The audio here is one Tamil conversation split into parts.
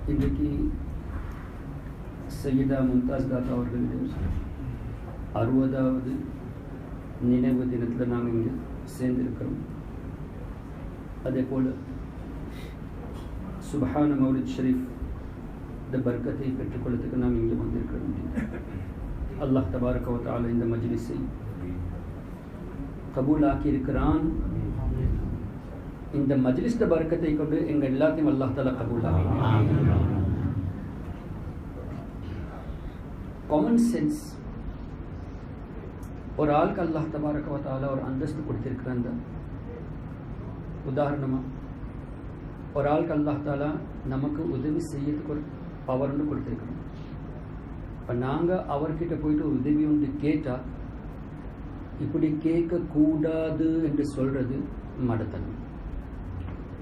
இன்றைக்கு சையதா மும்தாஸ் தாத்தா அவர்களுடைய 60வது நினைவு தினத்தில் நாங்கள் இங்கே சேர்ந்திருக்கிறோம். அதே போல் சுபஹான மௌலித் ஷரீஃப் இந்த பர்க்கத்தை பெற்றுக்கொள்வதற்கு நாம் இங்கே வந்திருக்கிறோம். அல்லாஹ் தபாரக வ தஆலா இந்த மஜ்லிஸை கபூல் ஆக்கியிருக்கிறான். இந்த மஜ்லிஸ் பர்க்கத்தை கொண்டு எங்கள் எல்லாத்தையும் அல்லாஹ் தஆலா கபூல் ஆக்கினான். காமன் சென்ஸ் ஒரு ஆளுக்கு அல்லாஹ் தபாரக வ தஆலா ஒரு அந்தஸ்து கொடுத்திருக்கிறான். உதாரணமாக ஒரு ஆளுக்கு அல்லாஹ் தாலா நமக்கு உதவி செய்யறதுக்கு ஒரு பவர்னு கொடுத்துருக்கணும். இப்போ நாங்கள் அவர்கிட்ட போயிட்டு ஒரு உதவி ஒன்று கேட்டால் இப்படி கேட்கக்கூடாது என்று சொல்கிறது மடத்தனம்.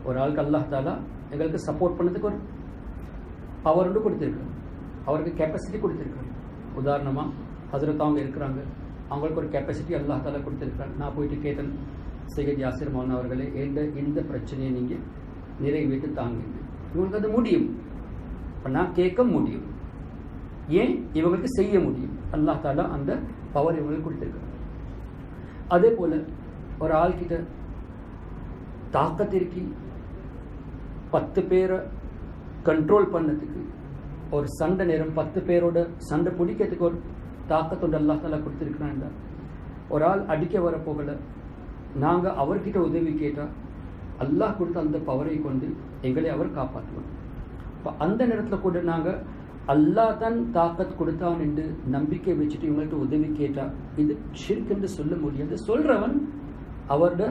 ஒரு ஆளுக்கு அல்லாஹ் தாலா எங்களுக்கு சப்போர்ட் பண்ணதுக்கு ஒரு பவர் ஒன்று கொடுத்துருக்கணும், அவருக்கு கெப்பாசிட்டி கொடுத்துருக்கணும். உதாரணமாக ஹசரத் அவங்க இருக்கிறாங்க, அவங்களுக்கு ஒரு கெப்பாசிட்டி அல்லாஹ் தாலா கொடுத்துருக்காங்க. நான் போயிட்டு கேட்டேன், சையத் யாசிர் மௌலானா அவர்களே, இந்த பிரச்சனையை நீங்கள் நிறைவேற்றி தாங்க, இவங்களுக்கு அது முடியும். இப்போ நான் கேட்க முடியும், ஏன் இவங்களுக்கு செய்ய முடியும். அல்லாஹ் தாலா அந்த பவர் இவங்களுக்கு கொடுத்துருக்காங்க. அதே போல் ஒரு ஆள்கிட்ட தாக்கத்திற்கு 10 பேரை கண்ட்ரோல் பண்ணதுக்கு, ஒரு சண்டை நேரம் 10 பேரோட சண்டை பிடிக்கிறதுக்கு ஒரு தாக்கத்தோடு அல்லாஹ் தாலா கொடுத்துருக்கிறான். ஒரு ஆள் அடிக்க வர போகலை, நாங்கள் அவர்கிட்ட உதவி கேட்டால் அல்லாஹ் கொடுத்த அந்த பவரை கொண்டு எங்களை அவர் காப்பாற்றுவார். இப்போ அந்த நேரத்தில் கூட நாங்கள் அல்லாஹ் தான் தாக்கத் கொடுத்தான் என்று நம்பிக்கை வச்சுட்டு இவங்கள்ட்ட உதவி கேட்டால் இது ஷிர்க் என்று சொல்ல முடியாது. சொல்கிறவன் அவரோட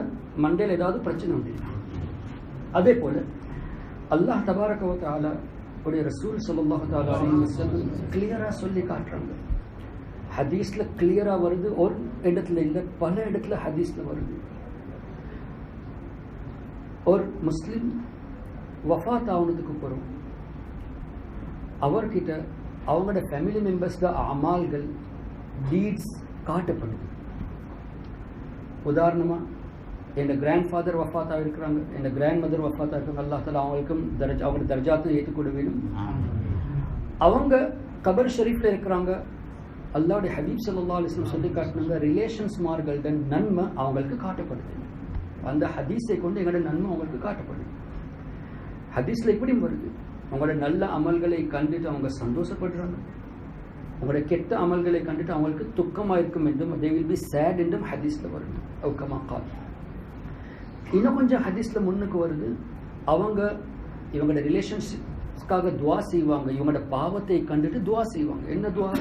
மண்டையில் ஏதாவது பிரச்சனை உண்டு. அதே போல் அல்லாஹ் தபாரக வ தஆலா உடைய ரசூல் ஸல்லல்லாஹு தஆலா அலைஹி வஸல்லம் கிளியராக சொல்லி காட்டுறாங்க. ஹதீஸில் கிளியராக வருது, ஒரு இடத்துல இல்லை, பல இடத்துல ஹதீஸில் வருது. ஒரு முஸ்லிம் வஃபாத் ஆகுனதுக்கு அப்புறம் அவர்கிட்ட அவங்களோட ஃபேமிலி மெம்பர்ஸ்ட அமால்கள் டீட்ஸ் காட்டப்படுது. உதாரணமாக என் கிராண்ட் ஃபாதர் வஃபாத்தாக இருக்கிறாங்க, என் கிராண்ட் மதர் வஃபாத்தாக இருக்காங்க. அல்லாஹ் தஆலா அவங்களுக்கும் அவங்களோட தர்ஜாத்தை ஏற்றுக்கொள்ள வேண்டும். அவங்க கபர் ஷரீஃபில் இருக்கிறாங்க. அல்லாஹ்வுடைய ஹபீப் ஸல்லல்லாஹு அலைஹி வஸல்லம் சொல்லி காட்டினாங்க, ரிலேஷன்ஸ்மார்கள்ட நன்மை அவங்களுக்கு காட்டப்படுது. அந்த ஹதீஸை கொண்டு எங்களோட நன்மை அவங்களுக்கு காட்டப்படுது. ஹதீஸில் இப்படியும் வருது, அவங்களோட நல்ல அமல்களை கண்டுட்டு அவங்க சந்தோஷப்படுறாங்க, அவங்களோட கெட்ட அமல்களை கண்டுட்டு அவங்களுக்கு துக்கமாக இருக்கும் என்றும் they will be sad என்றும் ஹதீஸில் வருது. அவுக்கமா கால் இன்னும் கொஞ்சம் ஹதீஸில் முன்னுக்கு வருது, அவங்க இவங்களோட ரிலேஷன்ஸ்க்காக துவா செய்வாங்க, இவங்களோட பாவத்தை கண்டுட்டு துவா செய்வாங்க. என்ன துவா?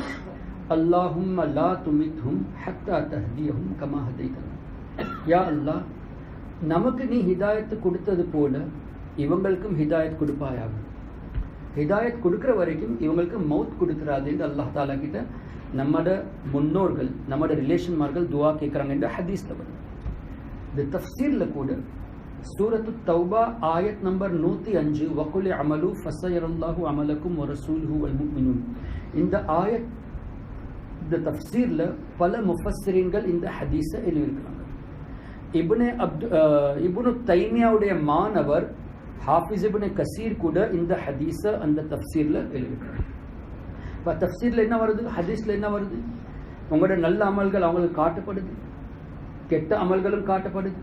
அல்லாஹும்ம லா துமித்ஹும் ஹத்தா தஹ்தியஹும் கமா ஹதைதனா. யா அல்லாஹ், நமக்கு நீ ஹிதாயத்து கொடுத்தது போல இவங்களுக்கும் ஹிதாயத் கொடுப்பாயாக. ஹிதாயத் கொடுக்குற வரைக்கும் இவங்களுக்கு மவுத் கொடுக்குறாது என்று அல்லாஹ் தாலா கிட்ட நம்மட முன்னோர்கள், நம்மட ரிலேஷன்மார்கள் துவா கேட்குறாங்க என்று ஹதீஸில் வரும். இந்த தஃப்சீரில் கூட சூரத்து தௌபா ஆயத் நம்பர் 105 வகுலி அமலு ஃபஸயரல்லாஹு அமலக்கும் வரசூலுஹு வல் முஃமினூன், இந்த ஆயத் இந்த தஃப்சீரில் பல முஃபஸ்ஸிரீன்கள் இந்த ஹதீஸை எழுதியிருக்கிறாங்க. இப்னு தைமியாவுடைய மாணவர் ஹாஃபிஸ் இப்னு கசீர் கூட இந்த ஹதீஸை அந்த தஃப்சீரில் எழுதியிருக்கிறார். இப்போ தஃப்சீரில் என்ன வருது, ஹதீஸில் என்ன வருது? உங்களோட நல்ல அமல்கள் அவங்களுக்கு காட்டப்படுது, கெட்ட அமல்களும் காட்டப்படுது.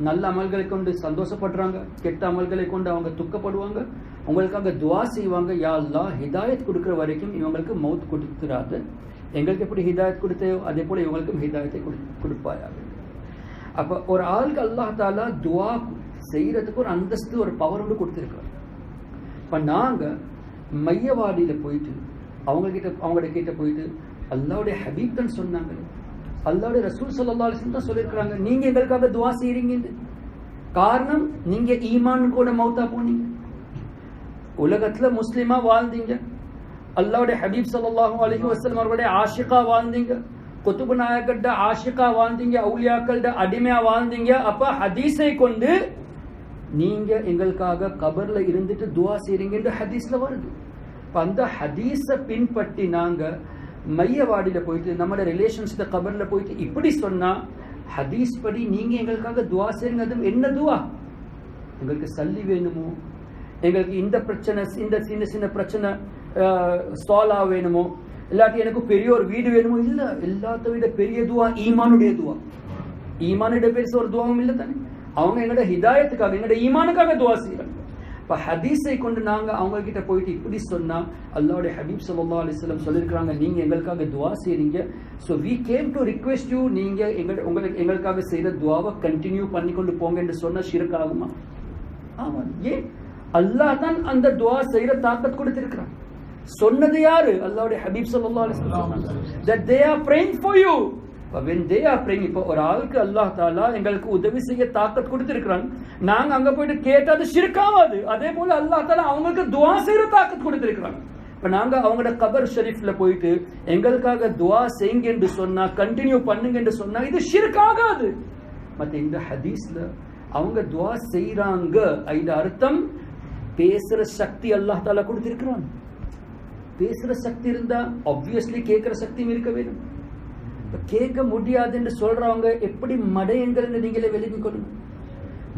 நல்ல அமல்களை கொண்டு சந்தோஷப்படுறாங்க, கெட்ட அமல்களை கொண்டு அவங்க துக்கப்படுவாங்க, உங்களுக்காக துவா செய்வாங்க, யா அல்லாஹ் ஹிதாயத் கொடுக்குற வரைக்கும் இவங்களுக்கு மவுத் கொடுத்துறாது, எங்களுக்கு எப்படி ஹிதாயத் கொடுத்தையோ அதே போல் இவங்களுக்கும் ஹிதாயத்தை கொடுப்பாயாக. அப்போ ஒரு ஆளுக்கு அல்லாஹ் தாலா துவா செய்கிறதுக்கு ஒரு அந்தஸ்து, ஒரு பவர் ஒன்று கொடுத்துருக்காரு. இப்போ நாங்கள் மையவாடியில் போயிட்டு அவங்கள்ட்ட கிட்ட போயிட்டு அல்லாஹ்வுடைய ஹபீப் தான் சொன்னாங்க, அல்லாஹ்வுடைய ரசூல் ஸல்லல்லாஹு அலைஹி வஸல்லம் தான் சொல்லியிருக்கிறாங்க, நீங்கள் எங்களுக்காக துவா செய்கிறீங்க. காரணம், நீங்கள் ஈமான் கூட மௌத்தா போனீங்க, உலகத்தில் முஸ்லீமாக வாழ்ந்தீங்க, அல்லாஹ்வுடைய ஹபீப் ஸல்லல்லாஹு அலைஹி வஸல்லம் அவர்களுடைய ஆஷிகா வாழ்ந்தீங்க, குத்துபு நாயகர்ட ஆஷிகா வாழ்ந்தீங்க, அவுலியாக்கள்ட அடிமையா வாழ்ந்தீங்க. அப்ப ஹதீஸை கொண்டு நீங்க எங்களுக்காக கபர்ல இருந்துட்டு துவா செய்றீங்க ஹதீஸ்ல வருது. அந்த ஹதீஸை பின்பற்றி நாங்க மையவாடியில போயிட்டு நம்மளோட ரிலேஷன்ஸ் கபர்ல போயிட்டு இப்படி சொன்னா ஹதீஸ் படி நீங்க எங்களுக்காக துவா செய்யுங்க. அது என்ன துவா? எங்களுக்கு சல்லி வேணுமோ, எங்களுக்கு இந்த பிரச்சனை, இந்த சின்ன சின்ன பிரச்சனை சால்வ் ஆக வேணுமோ, இல்லாட்டி எனக்கு பெரிய ஒரு வீடு வேணுமோ, இல்ல. எல்லாத்த விட பெரிய துவா ஈமானுடைய துவா. ஈமானுடைய பெருசு ஒரு துவாவும் இல்லை தானே. அவங்க எங்களோட ஹிதாயத்துக்காக, எங்களோட ஈமானுக்காக துவா செய்யறாங்க. இப்ப ஹதீஸை கொண்டு நாங்க அவங்க கிட்ட போயிட்டு இப்படி சொன்னா, அல்லாஹ்வுடைய ஹபீப் ஸல்லல்லாஹு அலைஹி வஸல்லம் சொல்லிருக்காங்க, நீங்க எங்களுக்காக துவா செய்றீங்க, so we came to request you, நீங்க உங்களுக்கு எங்களுக்காக செய்யற துவாவை கண்டினியூ பண்ணி கொண்டு போங்க என்று சொன்னா ஷிர்க் ஆகுமா? ஆமா. ஏன்? அல்லாஹ் தான் அந்த துவா செய்யற தாக்கத் கொடுத்திருக்கிறான். சொன்னது யாரு? அல்லாஹ்வுடைய ஹபீப் ஸல்லல்லாஹு அலைஹி வஸல்லம், that they are praying for you. when they are praying, இப்போ ஒரு ஆளுக்கு அல்லாஹ் தஆலா எங்களுக்கு உதவி செய்ய தாக்கத் கொடுத்திருக்கிறான், நாங்க அங்க போயிட்டு கேட்டது ஷிர்க் ஆகாது. அதே போல அல்லாஹ் தஆலா அவங்களுக்கு துஆ செய்யற தாக்கத் கொடுத்திருக்கிறான். இப்ப நாங்க அவங்களோட கபர் ஷரீஃப்ல போயிட்டு எங்களுக்காக துஆ செய்யுங்க என்று சொன்னா, கண்டினியூ பண்ணுங்க என்று சொன்னா, இது ஷிர்க் ஆகாது. மத்த இந்த ஹதீஸ்ல அவங்க துஆ செய்றாங்க, இது அர்த்தம் பேசுற சக்தி அல்லாஹ் தஆலா கொடுத்திருக்கிறான். பேசுற சக்தி இருந்தா ஆப்வியஸ்லி கேட்கிற சக்தியும் இருக்க வேண்டும். கேட்க முடியாது என்று சொல்றவங்க எப்படி மடையங்கள் நீங்களே விலகி கொள்ளுங்க.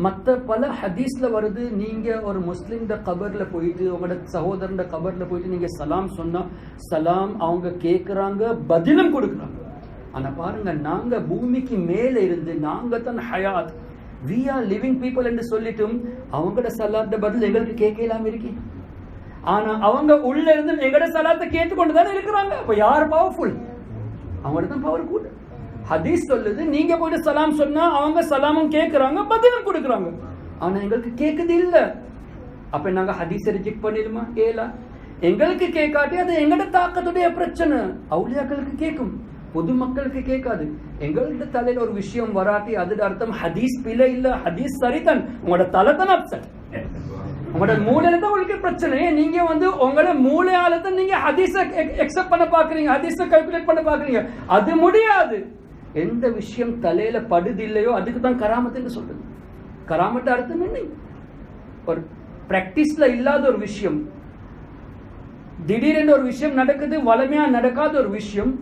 மற்ற பல ஹதீஸ்ல வருது, நீங்க ஒரு முஸ்லிம் கபர்ல போயிட்டு உங்களோட சகோதரன் கபர்ல போயிட்டு நீங்க சலாம் சொன்னா, சலாம் அவங்க கேட்கறாங்க, பதிலும் கொடுக்குறாங்க. ஆனா பாருங்க, நாங்க பூமிக்கு மேல இருந்து நாங்க தான் Hyatt, we are living people என்று சொல்லிட்டும் அவங்களோட சலாத்த பதில் எங்களுக்கு கேட்கலாம இருக்கு. ஆனா அவங்க உள்ள இருந்து எங்களோட சலாத்தை கேட்டுக்கொண்டுதானே இருக்கிறாங்க. அப்ப யார் பவர்ஃபுல்? அவங்களுக்கு தான் பவர் கூட. ஹதீஸ் சொல்லுது, நீங்க போயிட்டு சலாம் சொன்னா அவங்க சலாமும் கேட்கறாங்க, பதிலும் கொடுக்குறாங்க. ஆனா எங்களுக்கு கேட்குது இல்ல. அப்ப நாங்க ஹதீஸை ரிஜெக்ட் பண்ணிடுமா? ஏலா. எங்களுக்கு கேட்காட்டி அது எங்களோட தாக்கத்துடைய பிரச்சனை. அவுலியாக்களுக்கு கேட்கும், பொதுமக்களுக்கு கேட்காது. எங்கள்கிட்ட தலையில ஒரு விஷயம் வராட்டி அது அர்த்தம் ஹதீஸ் பிழை இல்ல, ஹதீஸ் சரிதான். உங்களோட தலை தான் அப்செட், உங்களோட மூளையில தான் உங்களுக்கு பிரச்சனை. நீங்க உங்களோட மூளையால தான் நீங்க ஹதீஸ எக்ஸெப்ட் பண்ண பாக்குறீங்க, ஹதீஸ கால்குலேட் பண்ண பாக்குறீங்க. அது முடியாது. எந்த விஷயம் தலையில படுது இல்லையோ அதுக்கு தான் கராமத்துன்னு சொல்றது. கராமத்து அர்த்தம் என்ன? ஒரு பிராக்டிஸ்ல இல்லாத ஒரு விஷயம், திடீரென்று ஒரு விஷயம் நடக்குது, வளமையா நடக்காத ஒரு விஷயம்,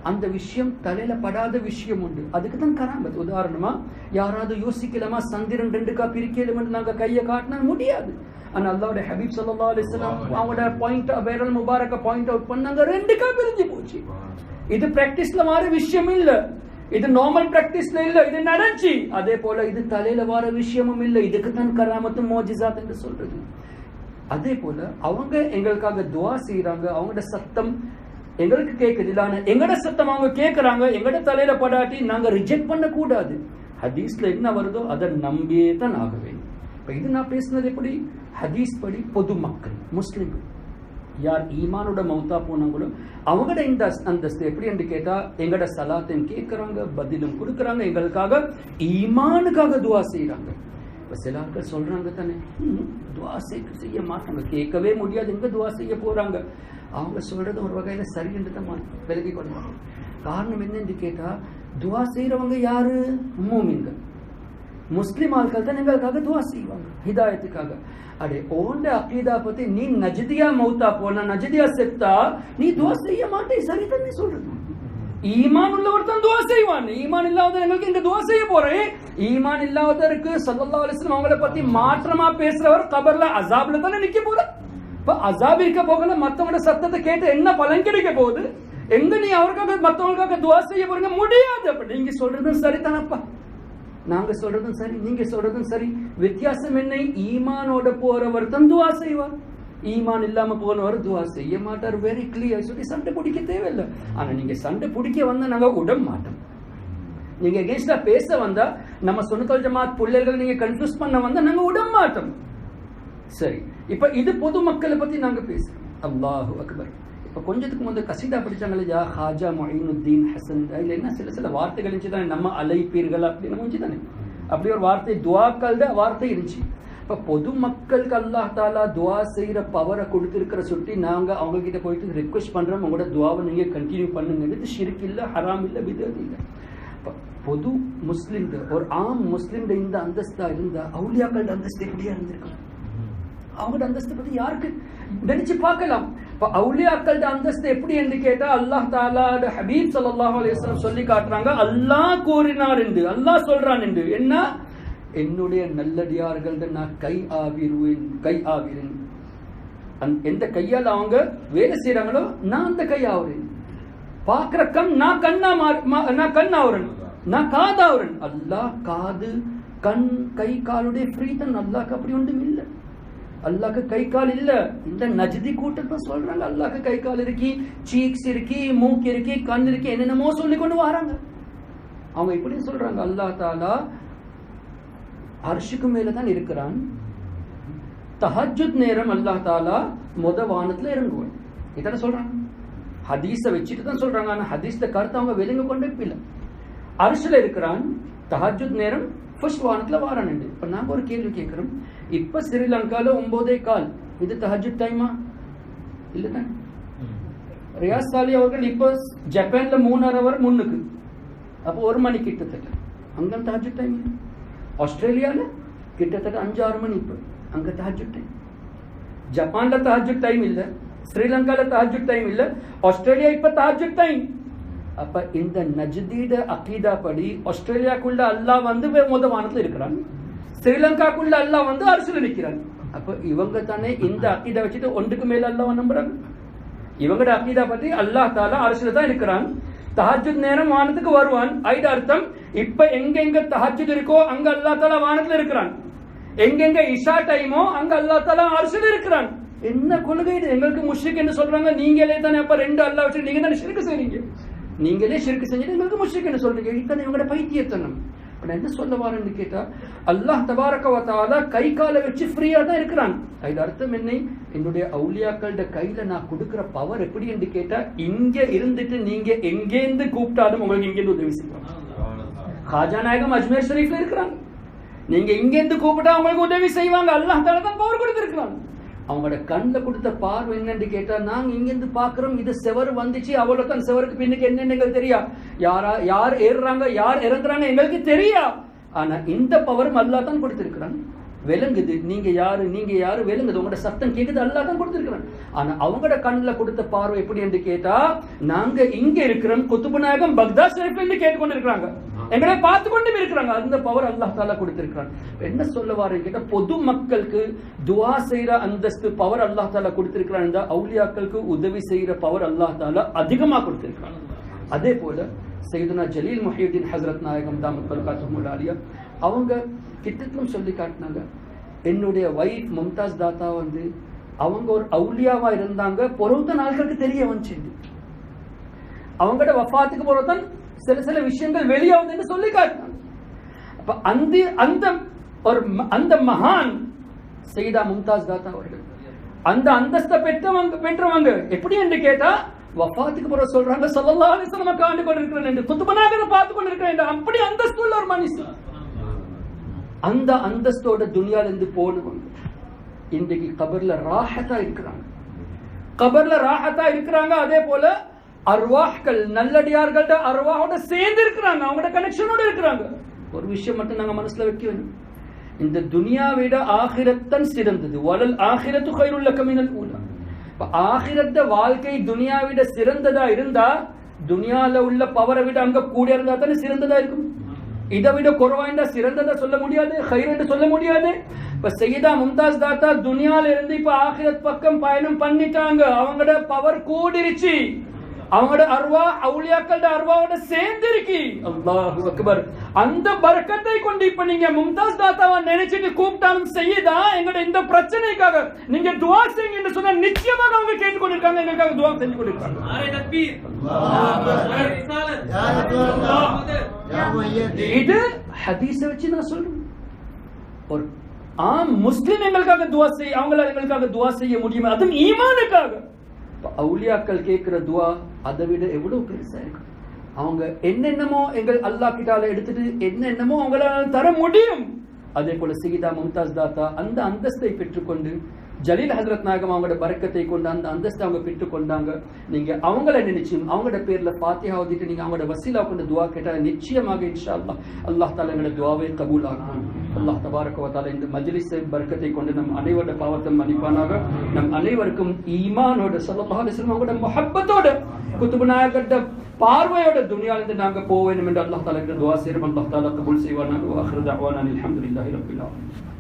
அந்த விஷயம் தலையில படாத விஷயம் உண்டு, அதுக்கு தான் கராமத். உதாரணமா யாராவது யோசிக்கலாமா, சந்திரன் ரெண்டுக்கா பிரிக்கலும் நாங்க கையை காட்டினா முடியாது. ஆனா அல்லாஹ்வுடைய ஹபீப் ஸல்லல்லாஹு அலைஹி வஸல்லம் அவங்களோட பாயிண்ட் விரல் முபாரக்க பாயிண்ட் அவுட் பண்ணாங்க, ரெண்டுக்கா பிரிஞ்சு போச்சு. இது பிராக்டிஸ்ல வர விஷயம் இல்ல, இது நார்மல் பிராக்டிஸ்ல இல்ல, இது நடந்துச்சு. அதே போல இது தலையில வர விஷயமும் இல்ல, இதுக்கு தான் கராமத்து மோஜிசாத் என்று சொல்றது. அதே போல அவங்க எங்களுக்காக துஆ செய்யறாங்க, அவங்களோட சத்தம் எங்களுக்கு கேட்குது இல்ல, ஆனா எங்கட சத்தம் அவங்க கேட்கறாங்க, எங்கட தலையில படாட்டி நாங்க ரிஜெக்ட் பண்ண கூடாது. ஹதீஸ்ல என்ன வருதோ அதை நம்பியே தான் ஆக வேண்டும். இப்ப இது நான் பேசுனது எப்படி? ஹதீஸ் படி பொதுமக்கள் முஸ்லிம்கள் யார் ஈமானோட மௌத்தா போனாங்களோ அவங்களோட இந்த அந்தஸ்து எப்படி என்று கேட்டா, எங்கட சலாத்தையும் கேட்கறாங்க, பதிலும் கொடுக்கறாங்க, எங்களுக்காக ஈமானுக்காக துஆ செய்யறாங்க. இப்ப சில ஆட்கள் சொல்றாங்க தானே, துஆ செய்ய மாட்டாங்க, கேட்கவே முடியாது, எங்க துஆ செய்ய போறாங்க. அவங்க சொல்றது ஒரு வகையில சரி என்று தான் விலகி கொள்வாங்க. காரணம் என்னன்னு கேட்டா, துஆ செய்யறவங்க யாரு? மூமின்கள், முஸ்லிம் ஆட்கள் தான் எங்களுக்காக துஆ செய்வாங்க ஹிதாயத்துக்காக. அடே ஓண்ட அகீதா பத்தி நீ நஜ்தியா மௌத்தா போனா, நஜ்தியா செத்தா நீ துஆ செய்ய மாட்டே, சரி தான் நீ சொல்றது. ஈமான் உள்ளவர் தான் துஆ செய்வான், ஈமான் இல்லாதவர் எங்களுக்கு இங்க துஆ செய்ய போறேன். ஈமான் இல்லாதவருக்கு ஸல்லல்லாஹு அலைஹி வஸல்லம் அவங்கள பத்தி மாற்றமா பேசுறவர் கபர்ல அஸாப்ல தானே நிக்க போற. இப்ப அஸாப் இருக்க போகல, மத்தவங்களோட சத்தத்தை கேட்டு என்ன பலன் கிடைக்க போகுது? எங்க நீ அவருக்காக மத்தவங்களுக்காக துஆ செய்ய போறீங்க? முடியாது. அப்ப நீங்க சொல்றதும் சரிதானப்பா, நாங்க சொல்றதும் சரி, நீங்க சொல்றதும் சரி. வித்தியாசம் என்ன? ஈமானோட போறவர் தான் துஆ செய்வார், ஈமான் இல்லாம போனவர் துஆ செய்ய மாட்டார். Very clear. சொல்லி சண்டை பிடிக்க தேவையில்லை. ஆனா நீங்க சண்டை பிடிக்க வந்தா நாங்க விட மாட்டோம். நீங்க எகென்ஸ்டா பேச வந்தா, நம்ம சுன்னத்துல் ஜமாத் பிள்ளைகள் நீங்க கன்ஃபியூஸ் பண்ண வந்தா நாங்க விட மாட்டோம். சரி, இப்ப இது பொதுமக்களை பத்தி நாங்க பேசுறோம். அல்லாஹு அக்பர். இப்ப கொஞ்சத்துக்கு முந்தைய கசீதா படிச்சாங்களே, யா ஹாஜா மொயினுத்தீன் ஹசன், இதுல என்ன சில வார்த்தைகள் இருந்துச்சு தானே, நம்ம அலைப்பீர்கள் அப்படின்னு முடிஞ்சு தானே, அப்படி ஒரு வார்த்தை துஆக்கள் வார்த்தை இருந்துச்சு. இப்ப பொதுமக்களுக்கு அல்லாஹ் தாலா துஆ செய்யற பவரை கொடுத்திருக்கிற சுட்டி நாங்க அவங்க கிட்ட போயிட்டு ரிக்வெஸ்ட் பண்றோம், உங்களோட துஆவை நீங்க கண்டினியூ பண்ணுங்க. இது ஷிர்க் இல்ல, ஹராம் இல்ல, பித்அத் இல்ல. பொது முஸ்லிம் ஒரு ஆம் முஸ்லிம் இந்த அந்தஸ்தா இருந்தா அவுலியாக்கள் அந்தஸ்து எப்படியா இருந்திருக்கும்? அவங்களோட அந்தஸ்து பத்தி யாருக்கு நினைச்சு பார்க்கலாம். இப்ப அவுலியாக்கள் அந்தஸ்து எப்படி என்று கேட்டா, அல்லாஹ் தஆலா ஹபீப் ஸல்லல்லாஹு அலைஹி வஸல்லம் சொல்லி காட்டுறாங்க, அல்லாஹ் கூறினார் என்று, அல்லாஹ் சொல்றான் என்று. என்ன? என்னுடைய நல்லடியார்கள் நான் கை ஆவிருவேன். எந்த கையால் அவங்க வேலை செய்யறாங்களோ நான் அந்த கை ஆவுறேன். பாக்குற கண் நான் கண்ணாவுறேன், நான் காதாவுறேன். அல்லாஹ் காது கண் கை காலுடைய ஃப்ரீ தான். அல்லாஹ்க்கு அப்படி ஒன்றும் இல்லை. அல்லாஹ்க்கு கை கால் இல்ல. இந்த நஜ்தி கூட்டத்தை சொல்றாங்க அல்லாஹ்க்கு கை கால் இருக்கி, சீக்ஸ் இருக்கி, மூக்கு இருக்கி, கண் இருக்கி, என்னென்னமோ சொல்லி கொண்டு வராங்க. அவங்க இப்படி சொல்றாங்க அல்லாஹ் தாலா அர்ஷுக்கு மேலதான் இருக்கிறான். தஹஜ்ஜுத் நேரம் அல்லாஹ் தாலா வானத்துல இறங்குவான். இதான சொல்றாங்க. ஹதீஸை வச்சுட்டு தான் சொல்றாங்க. ஆனா ஹதீஸ்ல கருத்து அவங்க விளங்க கொண்டே இல்லை. அர்ஷுல இருக்கிறான், தஹஜ்ஜுத் நேரம் ஃபர்ஸ்ட் வானத்துல வாரான். இப்ப நாங்க ஒரு கேள்வி கேட்கிறோம். இப்ப ஸ்ரீலங்கால 9:15 இது தஹஜ்ஜுத் டைமா இல்லதான்? ரியாஸ் சாலி அவர்கள் இப்ப ஜப்பான்ல 3 hour முன்னுக்கு, அப்போ 1 மணி கிட்டத்தட்ட. அங்க தஹஜ்ஜுத் டைம். ஆஸ்திரேலியால கிட்டத்தட்ட 5-6 மணி. இப்ப அங்க தஹஜ்ஜுத் டைம். ஜப்பான்ல தஹஜ்ஜுத் டைம் இல்ல, ஸ்ரீலங்கால தஹஜ்ஜுத் டைம் இல்ல, ஆஸ்திரேலியா இப்ப தஹஜ்ஜுத் டைம். அப்ப இந்த நஜ்தீட அகீதா படி ஆஸ்திரேலியாக்குள்ள அல்லாஹ் வந்து வானத்துல இருக்கிறான், ஸ்ரீலங்காக்குள்ள அல்லாஹ் வந்து அரசுல நிற்கிறான். அப்ப இவங்க தானே இந்த அகீதா வச்சுட்டு ஒன்றுக்கு மேல அல்லாஹ் நம்புறாங்க. இவங்களோட அகீதா பத்தி அல்லாஹ் தாலா அரசுல தான் இருக்கிறான். தஹஜ்ஜுத் நேரம் வானத்துக்கு வருவான். ஐட அர்த்தம் இப்ப எங்கெங்க தஹஜ்ஜுத் இருக்கோ அங்க அல்லாஹ் தாலா வானத்துல இருக்கிறான். எங்கெங்க இஷா டைமோ அங்க அல்லாஹ் தாலா அரசுல இருக்கிறான். என்ன கொள்கை இது? எங்களுக்கு முஷ்ரிக் என்று சொல்றாங்க. நீங்களே தானே அப்ப 2 அல்லாஹ் வச்சு நீங்க தானே ஷிர்க் செய்றீங்க. நீங்களே ஷிர்க் செஞ்சுட்டு எங்களுக்கு முஷ்ரிக் என்று சொல்றீங்க. இத்தனை இவங்களோட பைத்தியத்தனம். என்ன சொல்ல வாரன்னு கேட்டா அல்லாஹ் தபாரக வ தஆலா கை காலை வச்சு ஃப்ரீயா தான் இருக்கிறான். இது அர்த்தம் என்ன? என்னுடைய அவுலியாக்களோட கையில நான் கொடுக்கிற பவர் எப்படி என்று கேட்டா, இங்க இருந்துட்டு நீங்க எங்கேருந்து கூப்பிட்டாலும் உங்களுக்கு இங்கேருந்து உதவி செய்வாங்க. காஜா நாயகம் அஜ்மீர் ஷரீஃப்ல இருக்கிறாங்க. நீங்க இங்கேருந்து கூப்பிட்டா அவங்களுக்கு உதவி செய்வாங்க. அல்லாஹ் தாலா தான் பவர் கொடுத்திருக்கிறாங்க. அவங்களோட கண்ணில் கொடுத்த பார்வை என்னன்னு கேட்டா, நாங்க இங்கிருந்து பாக்குறோம் இது செவர் வந்துச்சு, அவ்வளவுதான். செவருக்கு பின்னுக்கு என்னன்னு எங்களுக்கு தெரியா, யார் ஏறுறாங்க யார் இறங்குறாங்க எங்களுக்கு தெரியா. ஆனா இந்த பவரும் அல்லாஹ் தான் கொடுத்திருக்கிறான். விளங்குது நீங்க யாரு விளங்குது, உங்களோட சத்தம் கேக்குது, அல்லாஹ் தான் கொடுத்திருக்கிறான். ஆனா அவங்களோட கண்ணில் கொடுத்த பார்வை எப்படி என்று கேட்டா, நாங்க இங்க இருக்கிறோம் குத்துபு நாயகம் பக்தாத் ஷரீஃப்ல கேட்டுக்கொண்டு இருக்கிறாங்க, எங்களை பார்த்து கொண்டு இருக்கிறாங்க. அந்த பவர் அல்லாஹ் தாலா கொடுத்திருக்கிறான். என்ன சொல்ல வாரேன்னு கேட்டா, பொது மக்களுக்கு துஆ செய்யற அந்தஸ்து பவர் அல்லாஹ் தாலா கொடுத்திருக்கிறான். அவுலியாக்களுக்கு உதவி செய்யற பவர் அல்லாஹ் தாலா அதிகமா கொடுத்திருக்கிறான். அதே போல சையதுனா ஜலீல் முஹியுத்தீன் ஹஸ்ரத் நாயகம் தாமத் பரகாத்துஹுல் ஆலியா அவங்க கிட்டத்திலும் சொல்லி காட்டினாங்க, என்னுடைய வைஃப் மும்தாஸ் தாத்தா வந்து அவங்க ஒரு அவுலியாவா இருந்தாங்க, பொறுத்த நாட்களுக்கு தெரிய வந்துச்சு. அவங்களோட வஃபாத்துக்கு பொறுத்தான் சில விஷயங்கள் வெளியாகுதுன்னு சொல்லி காட்டினாங்க. அப்ப அந்த மகான் சையதா மும்தாஸ் தாத்தா அவர்கள் அந்த அந்தஸ்தை பெற்றவங்க எப்படி என்று கேட்டா, வஃபாத்துக்கு பிறகு சொல்றாங்க ஸல்லல்லாஹு அலைஹி வஸல்லம் காண்டு கொண்டிருக்கிறேன் என்று, குத்துபனாக பார்த்து கொண்டிருக்கிறேன் என்று. அப்படி அந்தஸ்து உள்ள ஒரு மனுஷன். அந்த அந்தஸ்தோட துனியால இருந்து போனவங்க இன்றைக்கு கபர்ல ராஹத்தா இருக்கிறாங்க. அதே போல அர்வாஹ்கள் நல்லடியார்கள்ட்ட அர்வாஹோட சேர்ந்து இருக்கிறாங்க, அவங்களோட கனெக்ஷனோட இருக்கிறாங்க. ஒரு விஷயம் மட்டும் நாங்க மனசுல வைக்க வேண்டும், இந்த துனியாவிட ஆகிரத்தன் சிறந்தது. வலல் ஆகிரத்து கைருல் லக மினல் ஊலா. ஆகிரத்த வாழ்க்கை துனியாவிட சிறந்ததா இருந்தா, துனியால உள்ள பவரை விட அங்க கூட இருந்தா தானே சிறந்ததா இருக்கும். இதை விட குறைவா இருந்தா சிறந்ததா சொல்ல முடியாது, ஹைரன்னு சொல்ல முடியாது. இப்ப சையதா மும்தாஸ் தாத்தா துனியால இருந்து இப்ப ஆகிரத் பக்கம் பயணம் பண்ணிட்டாங்க. அவங்களோட பவர் கூடிருச்சு, அவங்களோட அர்வா அவுலியாக்களோட அர்வாவோட சேர்ந்திருக்கு. அல்லாஹு அக்பர். அந்த பரக்கத்தை கொண்டு இப்ப நீங்க மும்தாஸ் தாத்தாவை நினைச்சிட்டு கூப்பிட்டாலும் செய்யுதா எங்களோட இந்த பிரச்சனைக்காக நீங்க துஆ செய்யுங்க என்று சொன்னா நிச்சயமாக அவங்க கேட்டுக்கொண்டிருக்காங்க, எங்களுக்காக துஆ செஞ்சு கொண்டிருக்காங்க. இது ஹதீஸ வச்சு நான் சொல்றேன். ஒரு முஸ்லிம் எங்களுக்காக துஆ செய்ய, அவங்களால எங்களுக்காக துஆ செய்ய முடியுமா? அதுவும் ஈமானுக்காக. அவுலியாக்கள் கேட்கிற துஆ அதை விட எவ்வளவு பெருசா இருக்கு. அவங்க என்னென்னமோ எங்கள் அல்லாஹ் கிட்டால எடுத்துட்டு என்னென்னமோ அவங்களால தர முடியும். அதே போல சையதா மும்தாஸ் தாத்தா அந்த அந்தஸ்தை பெற்றுக்கொண்டு, ஜலீல் ஹஸ்ரத் நாயகம் அவங்களோட பரக்கத்தை கொண்டு அந்த அந்தஸ்தை அவங்க பெற்றுக்கொண்டாங்க. நீங்க அவங்கள நினைச்சு அவங்களோட பேர்ல ஃபாத்திஹா ஓதிட்டு நீங்க அவங்களோட வசீலா கொண்டு துஆ கேட்டா நிச்சயமாக இன்ஷா அல்லாஹ் அல்லாஹ் தாலா எங்களோட துஆவை கபூல் ஆக்கும். அல்லாஹ் தபாரக வ தஆலா இந்த மஜ்லிஸை பரக்கத்தை கொண்டு நம் அனைவரோட பாவத்தை மன்னிப்பானாக. நம் அனைவருக்கும் ஈமானோட ஸல்லல்லாஹு அலைஹி வஸல்லம் அவங்களோட முஹப்பத்தோட குத்துபு நாயகட்ட பார்வையோட துனியாவிலிருந்து நாங்கள் போக வேண்டும் என்று அல்லாஹ் தாலா துஆ செய்கிறோம். அல்லாஹ் தாலா கபூல் செய்வானாக. வ ஆகிரு தஅவானா அல்ஹம்துலில்லாஹி ரப்பில் ஆலமீன்.